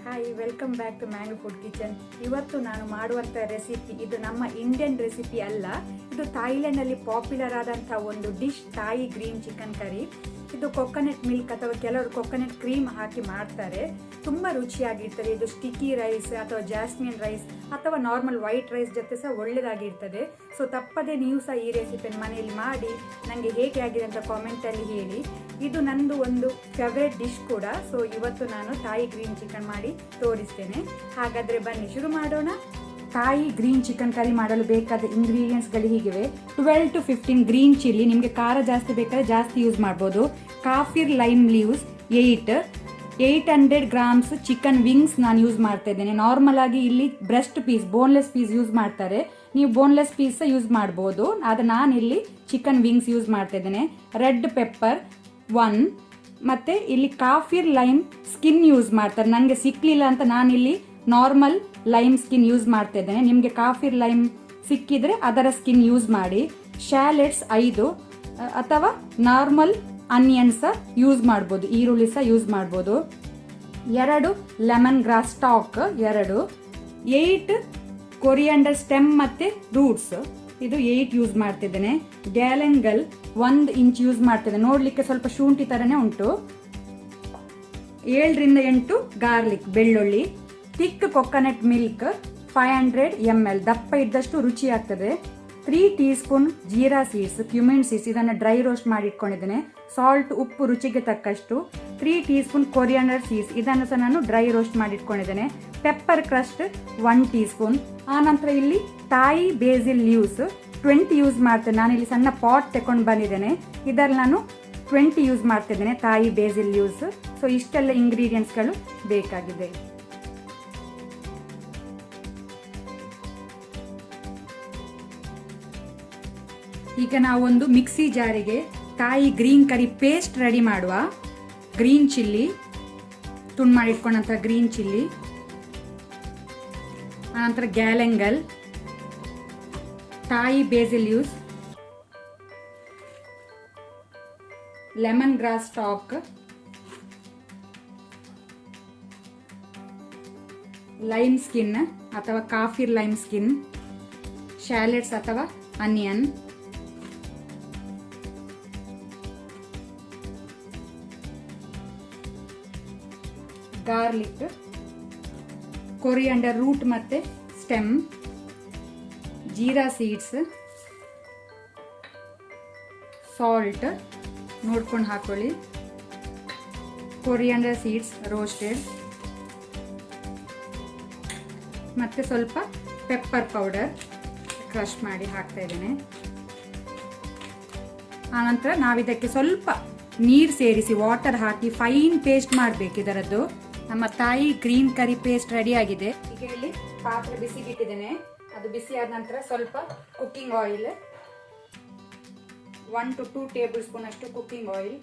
Hi, welcome back to mango food kitchen. ಇವತ್ತು ನಾನು ಮಾಡುವಂಥ ರೆಸಿಪಿ ಇದು ನಮ್ಮ ಇಂಡಿಯನ್ ರೆಸಿಪಿ ಅಲ್ಲ. ಇದು ಥಾಯ್ಲೆಂಡ್ನಲ್ಲಿ ಪಾಪ್ಯುಲರ್ ಆದಂಥ ಒಂದು ಡಿಶ್, ಥಾಯಿ ಗ್ರೀನ್ ಚಿಕನ್ ಕರಿ. ಇದು ಕೊಕೊನಟ್ ಮಿಲ್ಕ್ ಅಥವಾ ಕೆಲವರು ಕೊಕೊನಟ್ ಕ್ರೀಮ್ ಹಾಕಿ ಮಾಡ್ತಾರೆ. ತುಂಬ ರುಚಿಯಾಗಿರ್ತದೆ. ಇದು ಸ್ಟಿಕ್ಕಿ ರೈಸ್ ಅಥವಾ ಜಾಸ್ಮಿನ್ ರೈಸ್ ಅಥವಾ ನಾರ್ಮಲ್ ವೈಟ್ ರೈಸ್ ಜೊತೆ ಸಹ ಒಳ್ಳೆಯದಾಗಿರ್ತದೆ. ಸೊ ತಪ್ಪದೆ ನೀವು ಸಹ ಈ ರೆಸಿಪಿಯನ್ನು ಮನೆಯಲ್ಲಿ ಮಾಡಿ ನನಗೆ ಹೇಗೆ ಆಗಿದೆ ಅಂತ ಕಾಮೆಂಟಲ್ಲಿ ಹೇಳಿ. ಇದು ನಂದು ಒಂದು ಫೇವ್ರೇಟ್ ಡಿಶ್ ಕೂಡ. ಸೊ ಇವತ್ತು ನಾನು ಥಾಯಿ ಗ್ರೀನ್ ಚಿಕನ್ ಮಾಡಿ ತೋರಿಸ್ತೇನೆ. ಹಾಗಾದರೆ ಬನ್ನಿ ಶುರು ಮಾಡೋಣ. ಥಾಯಿ ಗ್ರೀನ್ ಚಿಕನ್ ಕರಿ ಮಾಡಲು ಬೇಕಾದ ಇಂಗ್ರೀಡಿಯೆಂಟ್ಸ್ಗಳು ಹೀಗಿವೆ. 12 to 15 ಗ್ರೀನ್ ಚಿಲ್ಲಿ, ನಿಮಗೆ ಖಾರ ಜಾಸ್ತಿ ಬೇಕಾದರೆ ಜಾಸ್ತಿ ಯೂಸ್ ಮಾಡ್ಬೋದು. Kaffir lime leaves 800 grams chicken wings ನಾನು ಯೂಸ್ ಮಾಡ್ತಾ ಇದ್ದೇನೆ. ನಾರ್ಮಲ್ ಆಗಿ ಇಲ್ಲಿ breast piece, boneless piece use ಮಾಡ್ತಾರೆ. ನೀವು ಬೋನ್ಲೆಸ್ ಪೀಸ್ ಯೂಸ್ ಮಾಡ್ಬೋದು. ಆದರೆ ನಾನಿಲ್ಲಿ ಚಿಕನ್ ವಿಂಗ್ಸ್ ಯೂಸ್ ಮಾಡ್ತಾ ಇದ್ದೇನೆ. ರೆಡ್ ಪೆಪ್ಪರ್ 1, ಮತ್ತು ಇಲ್ಲಿ ಕಾಫಿರ್ ಲೈಮ್ ಸ್ಕಿನ್ ಯೂಸ್ ಮಾಡ್ತಾರೆ. ನನಗೆ ಸಿಕ್ಕಲಿಲ್ಲ ಅಂತ ನಾನಿಲ್ಲಿ ನಾರ್ಮಲ್ ಲೈಮ್ ಸ್ಕಿನ್ ಯೂಸ್ ಮಾಡ್ತಾ ಇದ್ದೇನೆ. ನಿಮಗೆ ಕಾಫಿರ್ ಲೈಮ್ ಸಿಕ್ಕಿದ್ರೆ ಅದರ ಸ್ಕಿನ್ ಯೂಸ್ ಮಾಡಿ. ಶ್ಯಾಲೆಟ್ಸ್ 5 ಅಥವಾ ನಾರ್ಮಲ್ ಆನಿಯನ್ಸ್ ಯೂಸ್ ಮಾಡ್ಬೋದು, ಈರುಳ್ಳಿ ಸಹ ಯೂಸ್ ಮಾಡ್ಬೋದು. 2 lemon grass stock, 8 coriander stem ಮತ್ತು ರೂಟ್ಸ್, ಇದು 8 ಯೂಸ್ ಮಾಡ್ತಿದ್ದೇನೆ. ಗ್ಯಾಲೆಂಗಲ್ 1 ಇಂಚ್ ಯೂಸ್ ಮಾಡ್ತಿದ್ದೇನೆ. ನೋಡ್ಲಿಕ್ಕೆ ಸ್ವಲ್ಪ ಶುಂಠಿ ತರನೇ ಉಂಟು. 7 ರಿಂದ 8 ಗಾರ್ಲಿಕ್, ಬೆಳ್ಳುಳ್ಳಿ. ಥಿಕ್ ಕೊಕೊನಟ್ ಮಿಲ್ಕ್ 500 ml, ದಪ್ಪ ಇದ್ದಷ್ಟು ರುಚಿ ಆಗ್ತದೆ. 3 tea spoon jeera seeds, cumin seeds, ಇದನ್ನು ಡ್ರೈ ರೋಸ್ಟ್ ಮಾಡಿ ಇಟ್ಕೊಂಡಿದ್ದೇನೆ. ಸಾಲ್ಟ್, ಉಪ್ಪು ರುಚಿಗೆ ತಕ್ಕಷ್ಟು. 3 ಟೀ ಸ್ಪೂನ್ ಕೊರಿಯಾಂಡರ್ ಸೀಡ್ಸ್, ಇದನ್ನು ಸಹ ನಾನು ಡ್ರೈ ರೋಸ್ಟ್ ಮಾಡಿ ಇಟ್ಕೊಂಡಿದ್ದೇನೆ. Pepper crust 1 teaspoon. ಆನಂತರ ಇಲ್ಲಿ ಥಾಯಿ ಬೇಸಿಲ್ ಲೀವ್ಸ್ 20 ಯೂಸ್ ಮಾಡ್ತೇನೆ. ನಾನಿಲ್ಲಿ ಸಣ್ಣ ಪಾಟ್ ತಗೊಂಡು ಬಂದಿದ್ದೇನೆ. ಇದರಲ್ಲಿ ನಾನು 20 ಯೂಸ್ ಮಾಡ್ತಿದ್ದೇನೆ ಥಾಯಿ ಬೇಸಿಲ್ ಲೀವ್ಸ್. ಸೊ ಇಷ್ಟೆಲ್ಲ ಇಂಗ್ರೀಡಿಯೆಂಟ್ಸ್ಗಳು ಬೇಕಾಗಿದೆ. ಈಗ ನಾವು ಒಂದು ಮಿಕ್ಸಿ ಜಾರಿಗೆ Thai green curry paste ready ಮಾಡುವ. ಗ್ರೀನ್ ಚಿಲ್ಲಿ, ತುಂಡು ಮಾಡಿ ಇಟ್ಕೊಂಡಂಥ ಗ್ರೀನ್ ಚಿಲ್ಲಿ, ಆನಂತರ galangal, Thai basil leaves, lemon grass stalk, lime skin ಅಥವಾ ಕಾಫಿರ್ ಲೈಮ್ ಸ್ಕಿನ್, ಶ್ಯಾಲೆಟ್ಸ್ ಅಥವಾ ಆನಿಯನ್, ಗಾರ್ಲಿಕ್, ಕೊರಿಯಾಂಡರ್ ರೂಟ್ ಮತ್ತು ಸ್ಟೆಮ್, ಜೀರಾ ಸೀಡ್ಸ್, ಸಾಲ್ಟ್ ನೋಡ್ಕೊಂಡು ಹಾಕೊಳ್ಳಿ, ಕೊರಿಯಾಂಡರ್ ಸೀಡ್ಸ್ ರೋಸ್ಟೆಡ್, ಮತ್ತು ಸ್ವಲ್ಪ ಪೆಪ್ಪರ್ ಪೌಡರ್ ಕ್ರಷ್ ಮಾಡಿ ಹಾಕ್ತಾ ಇದ್ದೇನೆ. ಆನಂತರ ನಾವಿದಕ್ಕೆ ಸ್ವಲ್ಪ ನೀರು ಸೇರಿಸಿ ವಾಟರ್ ಹಾಕಿ ಫೈನ್ ಪೇಸ್ಟ್ ಮಾಡಬೇಕು ಇದರದ್ದು. ನಮ್ಮ ಥಾಯಿ ಗ್ರೀನ್ ಕರಿ ಪೇಸ್ಟ್ ರೆಡಿ ಆಗಿದೆ. ಈಗ ಇಲ್ಲಿ ಪಾತ್ರೆ ಬಿಸಿಗಿಟ್ಟಿದ್ದೇನೆ. ಅದು ಬಿಸಿ ಆದ ನಂತರ ಸ್ವಲ್ಪ cooking oil, 1 to 2 table spoon ಅಷ್ಟು ಕುಕ್ಕಿಂಗ್ ಆಯಿಲ್,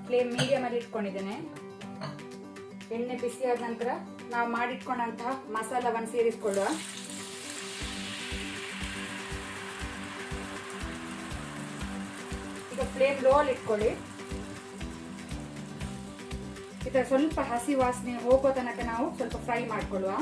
ಫ್ಲೇಮ್ ಮೀಡಿಯಮ್ ಅಲ್ಲಿ ಇಟ್ಕೊಂಡಿದ್ದೇನೆ. ಎಣ್ಣೆ ಬಿಸಿ ಆದ ನಂತರ ನಾವು ಮಾಡಿಟ್ಕೊಂಡಂತಹ ಮಸಾಲವನ್ನು ಸೇರಿಸಿಕೊಳ್ಳುವ. ಈಗ ಫ್ಲೇಮ್ ಲೋ ಅಲ್ಲಿ ಇಟ್ಕೊಳ್ಳಿ. ಇದರ ಸ್ವಲ್ಪ ಹಸಿ ವಾಸನೆ ಹೋಗೋ ತನಕ ನಾವು ಸ್ವಲ್ಪ ಫ್ರೈ ಮಾಡ್ಕೊಳ್ಳುವ.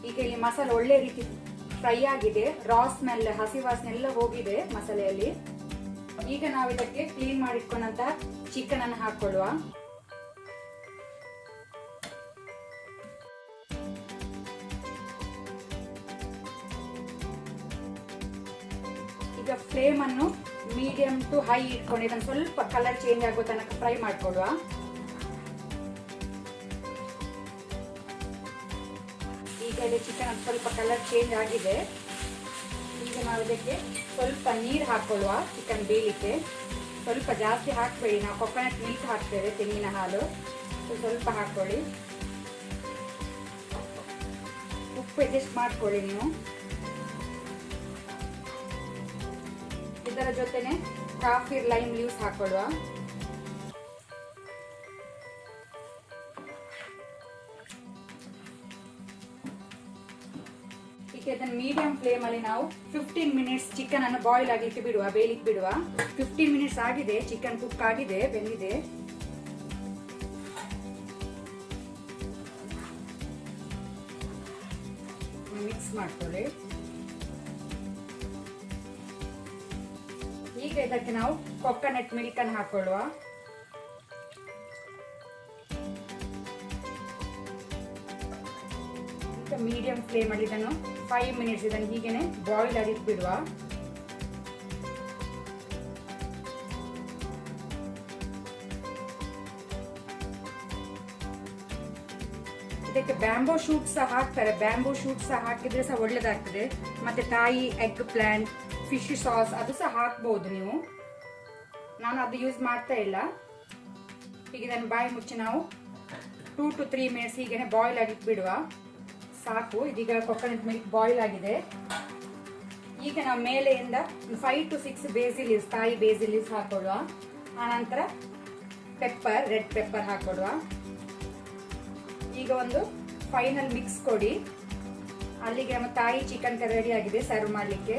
ಈಗ ಇಲ್ಲಿ ಮಸಾಲೆ ಒಳ್ಳೆ ರೀತಿ ಫ್ರೈ ಆಗಿದೆ. ರಾ ಸ್ಮೆಲ್, ಹಸಿ ವಾಸನೆ ಎಲ್ಲ ಹೋಗಿದೆ ಮಸಾಲೆಯಲ್ಲಿ. ಈಗ ನಾವು ಇದಕ್ಕೆ ಕ್ಲೀನ್ ಮಾಡಿಟ್ಕೊಂಡಂತಹ ಚಿಕನ್ ಅನ್ನು ಹಾಕೊಳ್ಳುವ. ಈಗ ಫ್ಲೇಮ್ ಅನ್ನು ಮೀಡಿಯಂ ಟು ಹೈ ಇಟ್ಕೊಂಡು ಇದನ್ನು ಸ್ವಲ್ಪ ಕಲರ್ ಚೇಂಜ್ ಆಗೋ ತನಕ ಫ್ರೈ ಮಾಡ್ಕೊಳ್ಳುವ. ಈಗ ಇಲ್ಲಿ ಚಿಕನ್ ಸ್ವಲ್ಪ ಕಲರ್ ಚೇಂಜ್ ಆಗಿದೆ. ಈಗ ನಾವು ಇದಕ್ಕೆ ಸ್ವಲ್ಪ ನೀರು ಹಾಕೊಳ್ಳುವ ಚಿಕನ್ ಬೇಯಲಿಕ್ಕೆ. ಸ್ವಲ್ಪ ಜಾಸ್ತಿ ಹಾಕಬೇಡಿ, ನಾವು ಕೊಕೊನಟ್ ಮಿಲ್ಕ್ ಹಾಕ್ತೇವೆ, ತೆಂಗಿನ ಹಾಲು. ಸ್ವಲ್ಪ ಹಾಕೊಳ್ಳಿ. ಉಪ್ಪು ಅಡ್ಜಸ್ಟ್ ಮಾಡ್ಕೊಳ್ಳಿ ನೀವು. ಇದರ ಜೊತೆನೆ ಕಾಫಿರ್ ಲೈಮ್ ಲೀವ್ಸ್ ಹಾಕೊಳ್ಳುವ. ಮೀಡಿಯಂ ಫ್ಲೇಮ್ ಅಲ್ಲಿ ನಾವು 15 ಮಿನಿಟ್ಸ್ ಚಿಕನ್ ಅನ್ನು ಬಾಯ್ಲ್ ಆಗ್ಲಿಕ್ಕೆ ಬಿಡುವ, ಬೇಯಲಿಕ್ಕೆ ಬಿಡುವ. 15 ಮಿನಿಟ್ಸ್ ಆಗಿದೆ, ಚಿಕನ್ ಕುಕ್ ಆಗಿದೆ, ಬೆಂದಿದೆ. ಮಿಕ್ಸ್ ಮಾಡ್ಕೊಳ್ಳಿ. ಈಗ ಇದಕ್ಕೆ ನಾವು ಕೊಕೊನಟ್ ಮಿಲ್ಕ್ ಅನ್ನು ಹಾಕೊಳ್ಳುವ. ಮೀಡಿಯಂ ಫ್ಲೇಮ್ ಅಲ್ಲಿ ಇದನ್ನು 5 ಮಿನಿಟ್ಸ್ ಇದನ್ನು ಹೀಗೇನೆ ಬಾಯ್ಲ್ ಆಗಿ ಬಿಡುವ. ಇದಕ್ಕೆ ಬ್ಯಾಂಬೋ ಶೂಟ್ ಸಹ ಹಾಕ್ತಾರೆ. ಬ್ಯಾಂಬೋ ಶೂಟ್ ಸಹ ಹಾಕಿದ್ರೆ ಸಹ ಒಳ್ಳೇದಾಗ್ತದೆ. ಮತ್ತೆ ತಾಯಿ ಎಗ್ ಪ್ಲಾಂಟ್, ಫಿಶ್ ಸಾಸ್ ಅದು ಸಹ ಹಾಕ್ಬಹುದು ನೀವು. ನಾನು ಅದು ಯೂಸ್ ಮಾಡ್ತಾ ಇಲ್ಲ. ಈಗ ಇದನ್ನು ಬಾಯಿ ಮುಚ್ಚಿ ನಾವು 2 to 3 ಮಿನಿಟ್ಸ್ ಹೀಗೇನೆ ಬಾಯ್ಲ್ ಆಗಿ ಬಿಡುವ. ಸಾಕು. ಇದೀಗ ಕೊಕೊನಟ್ ಮಿಲ್ಕ್ ಬಾಯ್ಲ್ ಆಗಿದೆ. ಈಗ ನಾವು ಮೇಲೆಯಿಂದ 5 to 6 ಬೇಸಿಲ್ ಲೀವ್ಸ್, ತಾಯಿ ಬೇಸಿಲ್ ಲೀವ್ಸ್ ಹಾಕೊಳ್ಳುವ. ಆನಂತರ ಪೆಪ್ಪರ್, ರೆಡ್ ಪೆಪ್ಪರ್ ಹಾಕೊಳ್ಳುವ. ಈಗ ಒಂದು ಫೈನಲ್ ಮಿಕ್ಸ್ ಕೊಡಿ. ಅಲ್ಲಿಗೆ ನಮ್ಮ ತಾಯಿ ಚಿಕನ್ ಕರಿ ರೆಡಿ ಆಗಿದೆ ಸರ್ವ್ ಮಾಡಲಿಕ್ಕೆ.